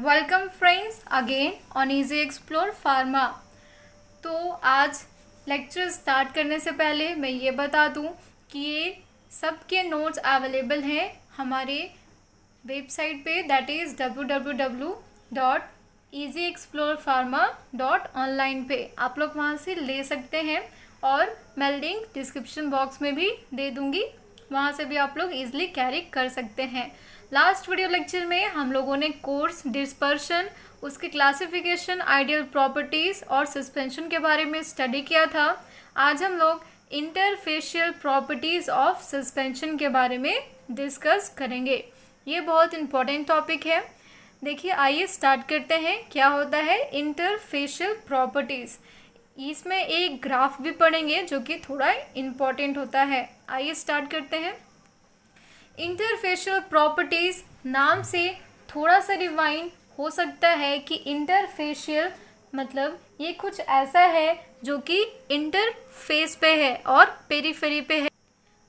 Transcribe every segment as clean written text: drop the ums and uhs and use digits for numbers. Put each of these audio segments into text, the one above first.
Welcome friends again on easy explore pharma. तो आज lecture start करने से पहले मैं ये बता दूं कि ये सब के नोट्स अवेलेबल हैं हमारे वेबसाइट पे, दैट इज़ www.easyexplorepharma.online पे। आप लोग वहाँ से ले सकते हैं और मैं लिंक डिस्क्रिप्शन बॉक्स में भी दे दूँगी, वहाँ से भी आप लोग ईजिली कैरी कर सकते हैं। लास्ट वीडियो लेक्चर में हम लोगों ने कोर्स डिस्पर्शन, उसके क्लासिफिकेशन, आइडियल प्रॉपर्टीज़ और सस्पेंशन के बारे में स्टडी किया था। आज हम लोग इंटरफेशियल प्रॉपर्टीज़ ऑफ सस्पेंशन के बारे में डिस्कस करेंगे। ये बहुत इम्पोर्टेंट टॉपिक है। देखिए, आइए स्टार्ट करते हैं। क्या होता है इंटरफेशियल प्रॉपर्टीज़? इसमें एक ग्राफ भी पढ़ेंगे जो कि थोड़ा इम्पोर्टेंट होता है। आइए स्टार्ट करते हैं। इंटरफेशियल प्रॉपर्टीज़ नाम से थोड़ा सा रिवाइंड हो सकता है कि इंटरफेशियल मतलब ये कुछ ऐसा है जो कि इंटरफेस पे है और पेरीफेरी पे है।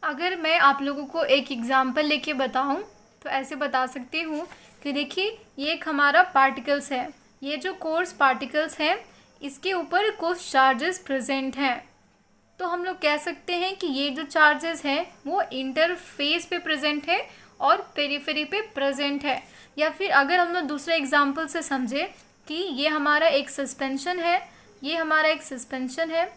अगर मैं आप लोगों को एक एग्जांपल लेके बताऊं तो ऐसे बता सकती हूँ कि देखिए, ये एक हमारा पार्टिकल्स है। ये जो कोर्स पार्टिकल्स हैं इसके ऊपर कुछ चार्जेस प्रेजेंट हैं, तो हम लोग कह सकते हैं कि ये जो चार्जेस हैं वो इंटरफेस पे प्रेजेंट है और पेरीफेरी पे प्रेजेंट है। या फिर अगर हम लोग दूसरे एग्जांपल से समझे कि ये हमारा एक सस्पेंशन है, ये हमारा एक सस्पेंशन है,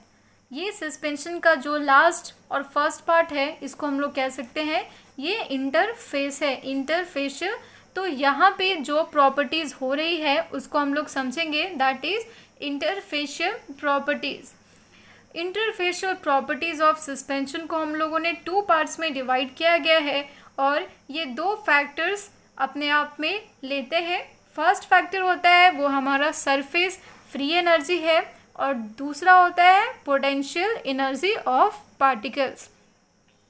ये सस्पेंशन का जो लास्ट और फर्स्ट पार्ट है इसको हम लोग कह सकते हैं ये इंटरफेस है, इंटरफेशियल। तो यहाँ पे जो प्रॉपर्टीज़ हो रही है उसको हम लोग समझेंगे, that is interfacial properties. Interfacial properties of suspension को हम लोगों ने 2 पार्ट्स में डिवाइड किया गया है और ये 2 फैक्टर्स अपने आप में लेते हैं। फर्स्ट फैक्टर होता है वो हमारा सरफेस फ्री एनर्जी है और दूसरा होता है पोटेंशियल एनर्जी ऑफ पार्टिकल्स।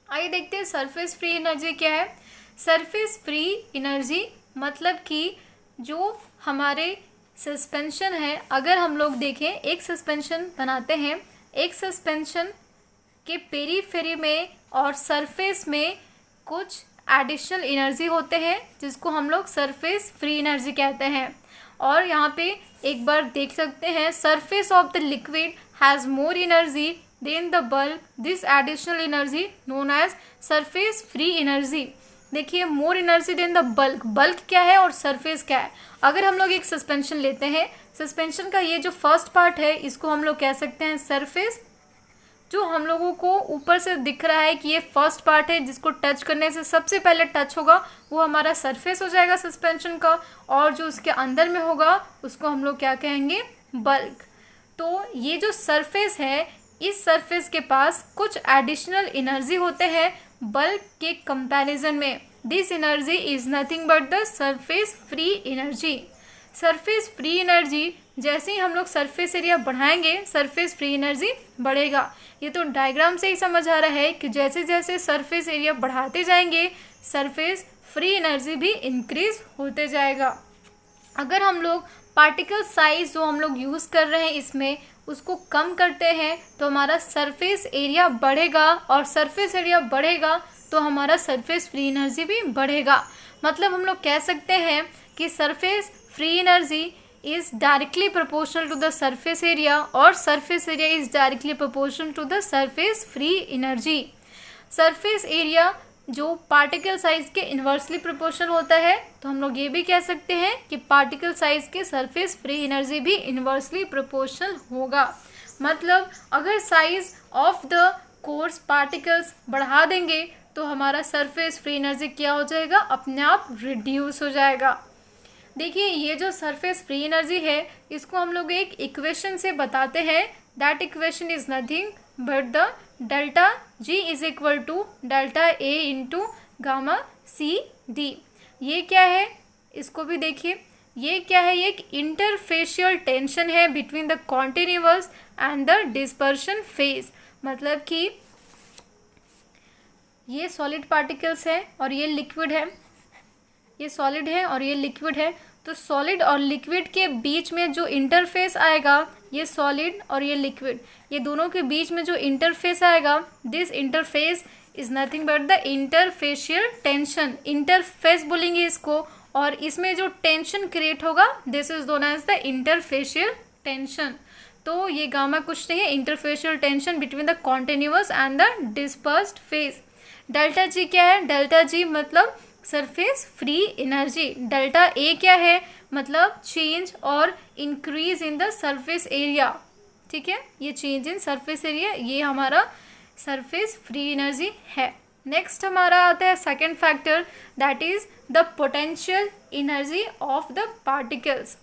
आइए देखते हैं सरफेस फ्री एनर्जी क्या है। सरफेस फ्री एनर्जी मतलब कि जो हमारे सस्पेंशन है, अगर हम लोग देखें एक सस्पेंशन बनाते हैं, एक सस्पेंशन के पेरीफेरी में और सरफेस में कुछ एडिशनल एनर्जी होते हैं जिसको हम लोग सरफेस फ्री एनर्जी कहते हैं। और यहाँ पे एक बार देख सकते हैं, surface of the liquid has more energy than the bulk, this additional energy known as surface free energy. देखिए, more energy than the bulk, bulk क्या है और सरफेस क्या है। अगर हम लोग एक सस्पेंशन लेते हैं, सस्पेंशन का ये जो फर्स्ट पार्ट है इसको हम लोग कह सकते हैं सरफेस। जो हम लोगों को ऊपर से दिख रहा है कि ये फर्स्ट पार्ट है, जिसको टच करने से सबसे पहले टच होगा वो हमारा सरफेस हो जाएगा सस्पेंशन का, और जो उसके अंदर में होगा उसको हम लोग क्या कहेंगे, बल्क। तो ये जो सरफेस है, इस सरफेस के पास कुछ एडिशनल एनर्जी होते हैं बल्क के कंपैरिजन में। This energy is nothing but the surface free energy. Surface free energy, जैसे ही हम लोग सरफेस एरिया बढ़ाएंगे सरफेस फ्री एनर्जी बढ़ेगा। ये तो डायग्राम से ही समझ आ रहा है कि जैसे जैसे सरफेस एरिया बढ़ाते जाएंगे सरफेस फ्री एनर्जी भी इंक्रीज होते जाएगा। अगर हम लोग पार्टिकल साइज जो हम लोग यूज़ कर रहे हैं इसमें उसको कम करते हैं तो हमारा सरफेस एरिया बढ़ेगा, और सरफेस एरिया बढ़ेगा तो हमारा सरफेस फ्री एनर्जी भी बढ़ेगा। मतलब हम लोग कह सकते हैं कि surface free energy is directly proportional to the surface area और surface area is directly proportional to the surface free energy. Surface area जो पार्टिकल साइज के इन्वर्सली प्रोपोर्शनल होता है, तो हम लोग ये भी कह सकते हैं कि पार्टिकल साइज के सरफेस फ्री एनर्जी भी इन्वर्सली प्रोपोर्शनल होगा। मतलब अगर size of the course particles बढ़ा देंगे तो हमारा सरफेस फ्री एनर्जी क्या हो जाएगा, अपने आप रिड्यूस हो जाएगा। देखिए, ये जो सरफेस फ्री एनर्जी है इसको हम लोग एक इक्वेशन से बताते हैं, that equation is nothing but the delta G is equal to delta A into gamma C D. ये क्या है, इसको भी देखिए, ये क्या है, ये एक इंटरफेशियल टेंशन है between the continuous and the dispersion phase. मतलब कि ये सॉलिड पार्टिकल्स है और ये लिक्विड है, ये सॉलिड है और ये लिक्विड है। तो सॉलिड और लिक्विड के बीच में जो इंटरफेस आएगा, ये सॉलिड और ये लिक्विड, ये दोनों के बीच में जो इंटरफेस आएगा, this interface is nothing but the interfacial tension. Interface बोलेंगे इसको और इसमें जो टेंशन क्रिएट होगा this is known as the interfacial tension. तो ये गामा कुछ नहीं है, interfacial tension between the continuous and the dispersed phase. Delta G क्या है? डेल्टा जी मतलब surface free energy. Delta A क्या है? मतलब चेंज और increase in the surface area. ठीक है, ये चेंज इन सरफेस एरिया, ये हमारा सरफेस फ्री एनर्जी है। नेक्स्ट हमारा आता है second factor, that is the potential energy of the particles.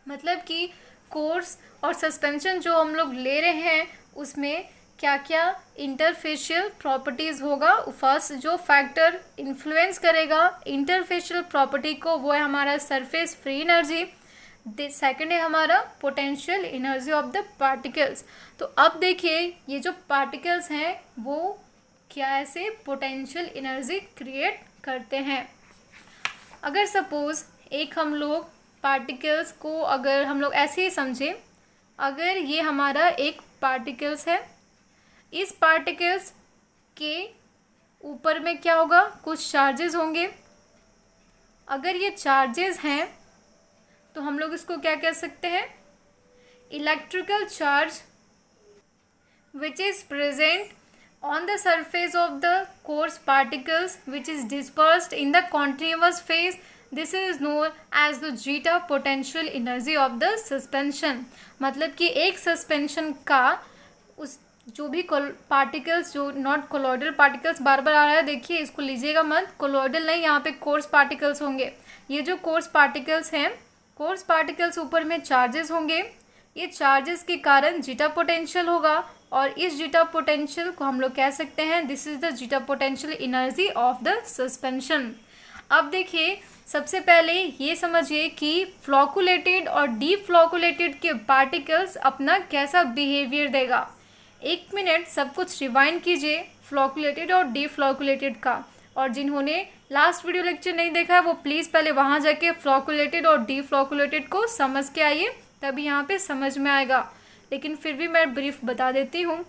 मतलब कि कोर्स और सस्पेंशन जो हम लोग ले रहे हैं उसमें क्या क्या इंटरफेशियल प्रॉपर्टीज़ होगा। फर्स्ट जो फैक्टर इन्फ्लुएंस करेगा इंटरफेशियल प्रॉपर्टी को वो है हमारा सरफेस फ्री एनर्जी। सेकंड है हमारा potential energy of the particles. तो अब देखिए ये जो पार्टिकल्स हैं वो क्या ऐसे पोटेंशियल एनर्जी क्रिएट करते हैं। अगर सपोज एक हम लोग पार्टिकल्स को अगर हम लोग ऐसे ही समझें, अगर ये हमारा एक पार्टिकल्स है, इस पार्टिकल्स के ऊपर में क्या होगा? कुछ चार्जेस होंगे। अगर ये चार्जेस हैं तो हम लोग इसको क्या कह सकते हैं? Electrical charge which is present on the surface of the coarse particles which is dispersed in the continuous phase, this is known as the zeta potential energy of the suspension। मतलब कि एक सस्पेंशन का उस जो भी particles जो not colloidal particles बार बार आ रहा है, देखिए इसको लीजिएगा मत, कोलॉइडल नहीं, यहाँ पे कोर्स पार्टिकल्स होंगे। ये जो कोर्स पार्टिकल्स हैं, कोर्स पार्टिकल्स ऊपर में चार्जेस होंगे, ये चार्जेस के कारण जीटा पोटेंशियल होगा और इस जीटा पोटेंशियल को हम लोग कह सकते हैं this is the zeta potential energy of the suspension. अब देखिए सबसे पहले ये समझिए कि फ्लॉकुलेटेड और डीफ्लॉकुलेटेड के पार्टिकल्स अपना कैसा बिहेवियर देगा। एक मिनट सब कुछ रिवाइंड कीजिए फ्लॉकुलेटेड और डीफ्लॉकुलेटेड का, और जिन्होंने लास्ट वीडियो लेक्चर नहीं देखा है वो प्लीज़ पहले वहाँ जाके फ्लॉकुलेटेड और डीफ्लॉकुलेटेड को समझ के आइए, तभी यहाँ पे समझ में आएगा। लेकिन फिर भी मैं ब्रीफ बता देती हूँ।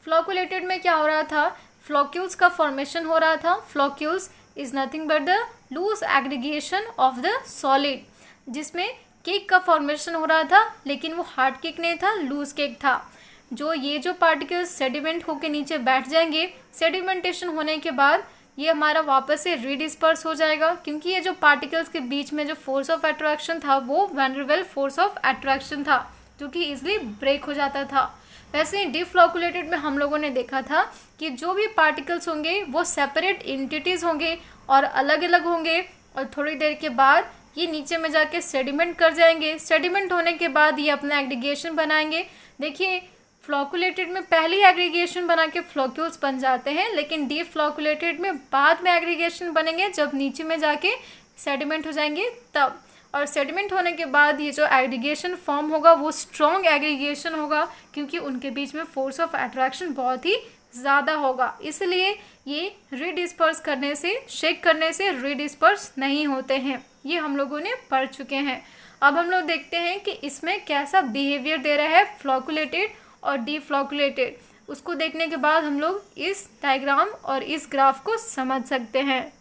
फ्लॉकुलेटेड में क्या हो रहा था? फ्लॉक्यूल्स का फॉर्मेशन हो रहा था। Floccules is nothing but the loose aggregation of the solid, जिसमें केक का फॉर्मेशन हो रहा था, लेकिन वो हार्ड केक नहीं था, लूज केक था। जो ये जो पार्टिकल्स सेडिमेंट होकर नीचे बैठ जाएंगे, सेडिमेंटेशन होने के बाद ये हमारा वापस से रीडिस्पर्स हो जाएगा, क्योंकि ये जो पार्टिकल्स के बीच में जो फोर्स ऑफ अट्रैक्शन था वो van der Waals force of attraction था, जो कि इजिली ब्रेक हो जाता था। वैसे ही डीफ्लॉकुलेटेड में हम लोगों ने देखा था कि जो भी पार्टिकल्स होंगे वो सेपरेट एंटिटीज़ होंगे और अलग अलग होंगे, और थोड़ी देर के बाद ये नीचे में जाके सेडिमेंट कर जाएंगे। सेडिमेंट होने के बाद ये अपना एग्रीगेशन बनाएंगे। देखिए फ्लॉकुलेटेड में पहले ही एग्रीगेशन बना के फ्लॉक्यूल्स बन जाते हैं, लेकिन डीफ्लॉकुलेटेड में बाद में एग्रीगेशन बनेंगे जब नीचे में जाके सेडिमेंट हो जाएंगे तब। और सेडिमेंट होने के बाद ये जो एग्रीगेशन फॉर्म होगा वो स्ट्रॉन्ग एग्रीगेशन होगा, क्योंकि उनके बीच में फोर्स ऑफ अट्रैक्शन बहुत ही ज़्यादा होगा, इसलिए ये रीडिस्पर्स करने से, शेक करने से रीडिस्पर्स नहीं होते हैं। ये हम लोगों ने पढ़ चुके हैं। अब हम लोग देखते हैं कि इसमें कैसा बिहेवियर दे रहा है फ्लॉकुलेटेड और डीफ्लॉकुलेटेड। उसको देखने के बाद हम लोग इस डायग्राम और इस ग्राफ को समझ सकते हैं।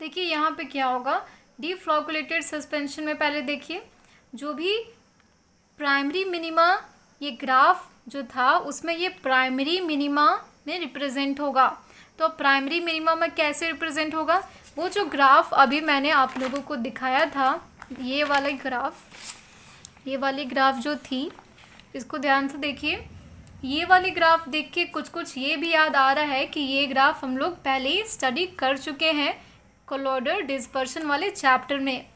देखिए यहाँ पे क्या होगा, डीफ्लॉकुलेटेड सस्पेंशन में पहले देखिए जो भी प्राइमरी मिनिमा, ये ग्राफ जो था उसमें ये प्राइमरी मिनिमा में रिप्रेजेंट होगा। तो प्राइमरी मिनिमा में कैसे रिप्रेजेंट होगा? वो जो ग्राफ अभी मैंने आप लोगों को दिखाया था, ये वाली ग्राफ जो थी, इसको ध्यान से देखिए। ये वाली ग्राफ देख के कुछ कुछ ये भी याद आ रहा है कि ये ग्राफ हम लोग पहले ही स्टडी कर चुके हैं कोलॉइडल डिस्पर्शन वाले चैप्टर में।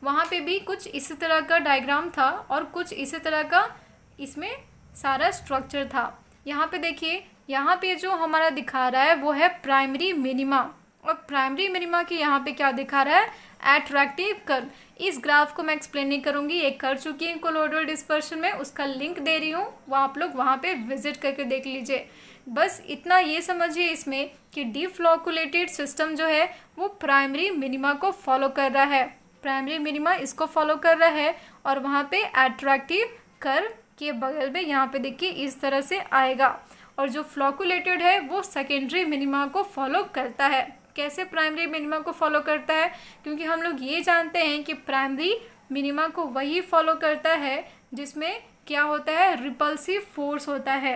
वहाँ पे भी कुछ इसी तरह का डायग्राम था और कुछ इसी तरह का इसमें सारा स्ट्रक्चर था। यहाँ पे देखिए, यहाँ पे जो हमारा दिखा रहा है वो है प्राइमरी मिनिमा, और प्राइमरी मिनिमा के यहाँ पे क्या दिखा रहा है? Attractive curve. इस ग्राफ को मैं एक्सप्लेन नहीं करूँगी, एक कर चुकी हूँ कोलॉइडल डिस्पर्शन में, उसका लिंक दे रही हूँ, वो आप लोग वहाँ पे विजिट करके देख लीजिए। बस इतना ये समझिए इसमें कि डीफ्लॉकुलेटेड सिस्टम जो है वो प्राइमरी मिनिमा को फॉलो कर रहा है, प्राइमरी मिनिमा इसको फॉलो कर रहा है, और वहाँ पे एट्रैक्टिव कर्व के बगल में यहाँ पे देखिए इस तरह से आएगा। और जो फ्लॉकुलेटेड है वो सेकेंडरी मिनिमा को फॉलो करता है। कैसे प्राइमरी मिनिमा को फॉलो करता है, क्योंकि हम लोग ये जानते हैं कि प्राइमरी मिनिमा को वही फॉलो करता है जिसमें क्या होता है, रिपल्सिव फोर्स होता है,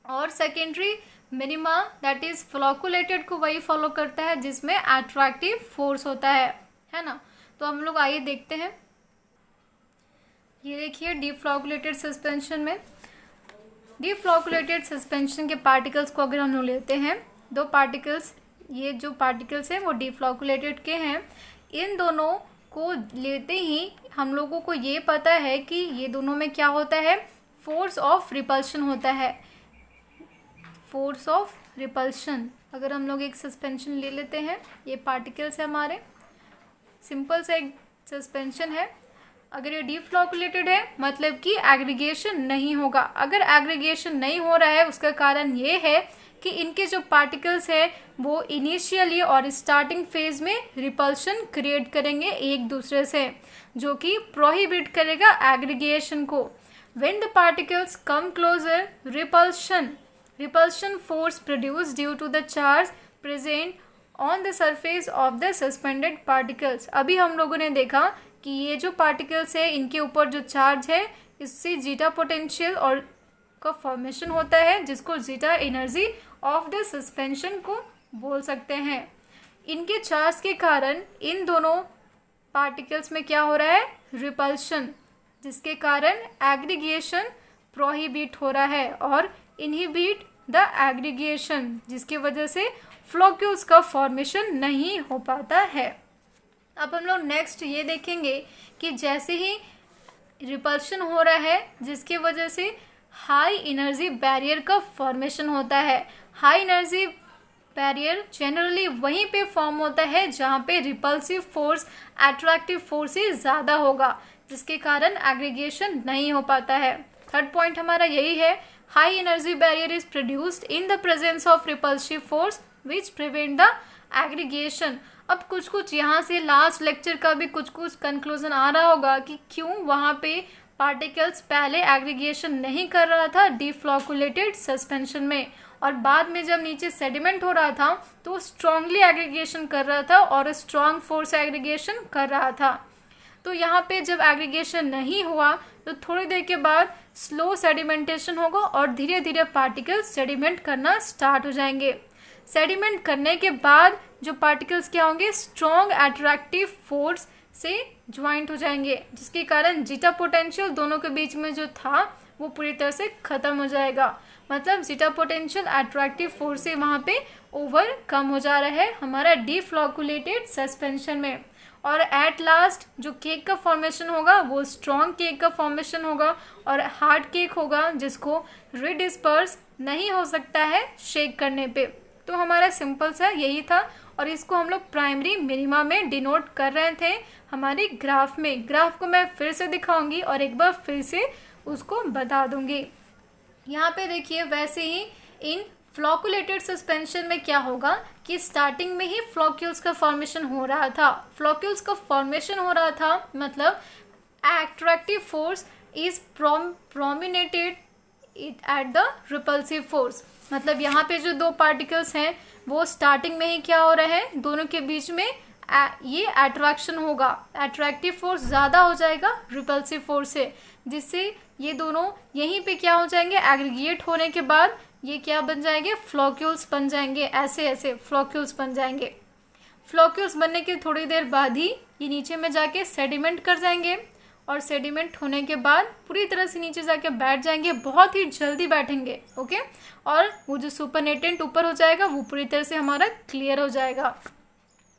और secondary minima that is flocculated को वही फॉलो करता है जिसमें अट्रैक्टिव फोर्स होता है ना। तो हम लोग आइए देखते हैं। ये देखिए डिफ्लॉकुलेटेड सस्पेंशन में, डिफ्लॉकुलेटेड सस्पेंशन के पार्टिकल्स को अगर हम लोग लेते हैं, दो पार्टिकल्स, ये जो पार्टिकल्स हैं वो डिफ्लॉकुलेटेड के हैं, इन दोनों को लेते ही हम लोगों को ये पता है कि ये दोनों में क्या होता है, फोर्स ऑफ रिपल्शन होता है, फोर्स ऑफ रिपल्शन। अगर हम लोग एक सस्पेंशन ले लेते हैं, ये पार्टिकल्स है हमारे, सिंपल सा एक सस्पेंशन है, अगर ये डिफ्लॉकुलेटेड है मतलब कि एग्रीगेशन नहीं होगा। अगर एग्रीगेशन नहीं हो रहा है उसका कारण ये है कि इनके जो पार्टिकल्स है वो इनिशियली और स्टार्टिंग फेज में रिपल्शन क्रिएट करेंगे एक दूसरे से, जो कि प्रोहिबिट करेगा एग्रीगेशन को। When the particles come closer, repulsion force produced due to the charge present on the surface of the suspended particles। अभी हम लोगों ने देखा कि ये जो पार्टिकल्स है इनके ऊपर जो चार्ज है इससे जीटा पोटेंशियल और का फॉर्मेशन होता है, जिसको zeta energy of the suspension को बोल सकते हैं। इनके चार्ज के कारण इन दोनों पार्टिकल्स में क्या हो रहा है, रिपल्शन, जिसके कारण एग्रीगेशन प्रोहिबिट हो रहा है और इनहिबिट द एग्रीगेशन, जिसकी वजह से फ्लोक्यूल्स का फॉर्मेशन नहीं हो पाता है। अब हम लोग नेक्स्ट ये देखेंगे कि जैसे ही रिपल्शन हो रहा है जिसकी वजह से हाई एनर्जी बैरियर का फॉर्मेशन होता है। हाई एनर्जी बैरियर जनरली वहीं पे फॉर्म होता है जहाँ पे रिपल्सिव फोर्स अट्रैक्टिव फोर्स से ज़्यादा होगा, जिसके कारण एग्रीगेशन नहीं हो पाता है। थर्ड पॉइंट हमारा यही है, high energy barrier is produced in the presence of repulsive force which prevent the aggregation. अब कुछ यहाँ से लास्ट लेक्चर का भी कुछ कंक्लूजन आ रहा होगा कि क्यों वहाँ पे पार्टिकल्स पहले एग्रीगेशन नहीं कर रहा था डिफ्लॉकुलेटेड सस्पेंशन में, और बाद में जब नीचे सेडिमेंट हो रहा था तो स्ट्रांगली एग्रीगेशन कर रहा था और स्ट्रांग फोर्स एग्रीगेशन कर रहा था। तो यहाँ पे जब एग्रीगेशन नहीं हुआ तो थोड़ी देर के बाद स्लो सेडिमेंटेशन होगा और धीरे धीरे पार्टिकल्स सेडिमेंट करना स्टार्ट हो जाएंगे। सेडिमेंट करने के बाद जो पार्टिकल्स क्या होंगे, स्ट्रॉन्ग अट्रैक्टिव फोर्स से ज्वाइंट हो जाएंगे, जिसके कारण जीटा पोटेंशियल दोनों के बीच में जो था वो पूरी तरह से खत्म हो जाएगा। मतलब जीटा पोटेंशियल अट्रैक्टिव फोर्स से वहाँ पे ओवरकम हो जा रहा है हमारा डिफ्लॉकुलेटेड सस्पेंशन में, और एट लास्ट जो केक का फॉर्मेशन होगा वो स्ट्रॉन्ग केक का फॉर्मेशन होगा और हार्ड केक होगा, जिसको रिडिस्पर्स नहीं हो सकता है शेक करने पे। तो हमारा सिंपल सा यही था, और इसको हम लोग प्राइमरी मिनिमा में डिनोट कर रहे थे हमारे ग्राफ में। ग्राफ को मैं फिर से दिखाऊंगी और एक बार फिर से उसको बता दूंगी। यहाँ पे देखिए, वैसे ही इन फ्लॉकुलेटेड सस्पेंशन में क्या होगा कि स्टार्टिंग में ही फ्लॉक्यूल्स का फॉर्मेशन हो रहा था। फ्लॉक्यूल्स का फॉर्मेशन हो रहा था मतलब attractive force is predominated at the repulsive force. मतलब यहाँ पे जो दो पार्टिकल्स हैं वो स्टार्टिंग में ही क्या हो रहा है, दोनों के बीच में ये अट्रैक्शन होगा, अट्रैक्टिव फोर्स ज़्यादा हो जाएगा रिपल्सिव फोर्स से, जिससे ये दोनों यहीं पे क्या हो जाएंगे, एग्रीगेट होने के बाद ये क्या बन जाएंगे, फ्लॉक्यूल्स बन जाएंगे। ऐसे ऐसे फ्लॉक्यूल्स बन जाएंगे। फ्लॉक्यूल्स बनने के थोड़ी देर बाद ही ये नीचे में जाके सेडिमेंट कर जाएंगे, और सेडिमेंट होने के बाद पूरी तरह से नीचे जाके बैठ जाएंगे, बहुत ही जल्दी बैठेंगे। ओके, और वो जो सुपरनेटेंट ऊपर हो जाएगा वो पूरी तरह से हमारा क्लियर हो जाएगा।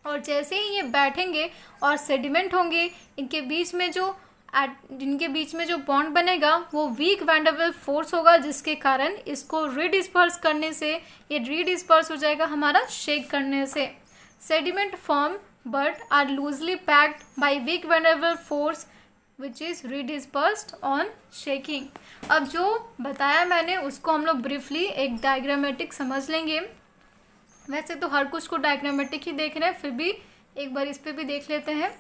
और जैसे ही ये बैठेंगे और सेडिमेंट होंगे, इनके बीच में जो बॉन्ड बनेगा वो weak van der Waals force होगा, जिसके कारण इसको रीडिस्पर्स करने से ये रीडिस्पर्स हो जाएगा हमारा शेक करने से। Sediment form but are loosely packed by weak van der Waals force which is redispersed on shaking. अब जो बताया मैंने उसको हम लोग ब्रीफली एक डायग्रामेटिक समझ लेंगे। वैसे तो हर कुछ को डायग्रामेटिक ही देख रहे हैं, फिर भी एक बार इस पे भी देख लेते हैं।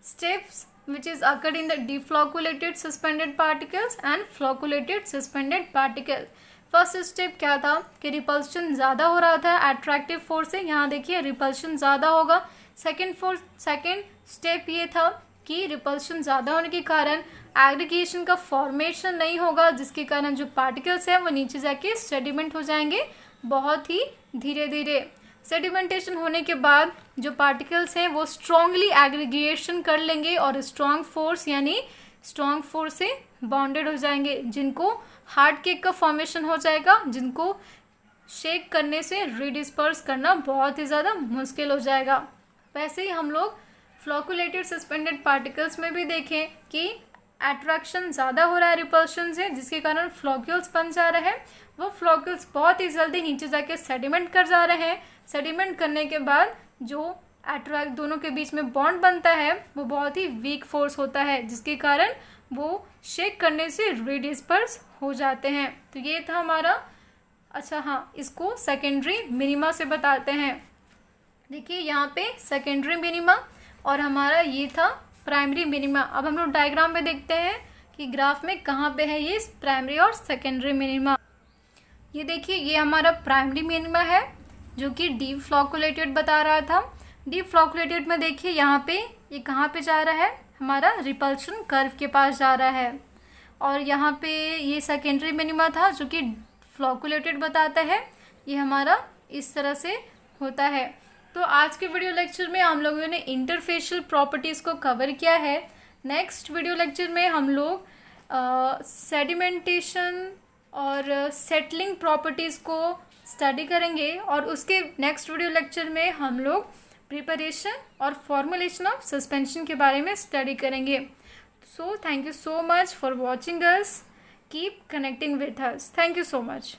Steps which is occurred in the deflocculated suspended particles and flocculated suspended particles। First step क्या था कि रिपल्शन ज़्यादा हो रहा था अट्रैक्टिव फोर्स से, यहाँ देखिए रिपल्शन ज़्यादा होगा। सेकेंड स्टेप ये था कि रिपल्शन ज़्यादा होने के कारण एग्रीगेशन का फॉर्मेशन नहीं होगा, जिसके कारण जो पार्टिकल्स हैं वो नीचे जाके सेडिमेंट हो जाएंगे बहुत ही धीरे धीरे। सेडिमेंटेशन होने के बाद जो पार्टिकल्स हैं वो स्ट्रांगली एग्रीगेशन कर लेंगे और स्ट्रांग फोर्स यानी स्ट्रांग फोर्स से बॉन्डेड हो जाएंगे, जिनको हार्ड केक का फॉर्मेशन हो जाएगा, जिनको शेक करने से रिडिस्पर्स करना बहुत ही ज़्यादा मुश्किल हो जाएगा। वैसे ही हम लोग फ्लोकुलेटेड सस्पेंडेड पार्टिकल्स में भी देखें कि अट्रैक्शन ज़्यादा हो रहा है रिपल्शन से, जिसके कारण फ्लोक्यूल्स बन जा रहे हैं। वो फ्लोक्यूल्स बहुत ही जल्दी नीचे जाके सेडिमेंट कर जा रहे हैं। सेडिमेंट करने के बाद जो अट्रैक्ट दोनों के बीच में बॉन्ड बनता है वो बहुत ही वीक फोर्स होता है, जिसके कारण वो शेक करने से रिडिस्पर्स हो जाते हैं। तो ये था हमारा, अच्छा हाँ, इसको सेकेंडरी मिनिमा से बताते हैं। देखिए यहाँ पे सेकेंडरी मिनिमा और हमारा ये था प्राइमरी मिनिमा। अब हम लोग डायग्राम में देखते हैं कि ग्राफ में कहाँ पे है ये प्राइमरी और सेकेंडरी मिनिमा। ये देखिए ये हमारा प्राइमरी मिनिमा है जो कि डीप फ्लोकुलेटेड बता रहा था। डीप फ्लोकुलेटेड में देखिए यहाँ पे ये कहाँ पे जा रहा है, हमारा रिपल्शन कर्व के पास जा रहा है। और यहाँ पे ये सेकेंडरी मिनिमा था जो कि फ्लोकुलेटेड बताता है, ये हमारा इस तरह से होता है। तो आज के वीडियो लेक्चर में हम लोगों ने इंटरफेशियल प्रॉपर्टीज़ को कवर किया है। नेक्स्ट वीडियो लेक्चर में हम लोग सेडिमेंटेशन और सेटलिंग प्रॉपर्टीज़ को स्टडी करेंगे और उसके नेक्स्ट वीडियो लेक्चर में हम लोग प्रिपरेशन और फॉर्मुलेशन ऑफ सस्पेंशन के बारे में स्टडी करेंगे। So thank you so much for watching us, keep connecting with us, thank you so much.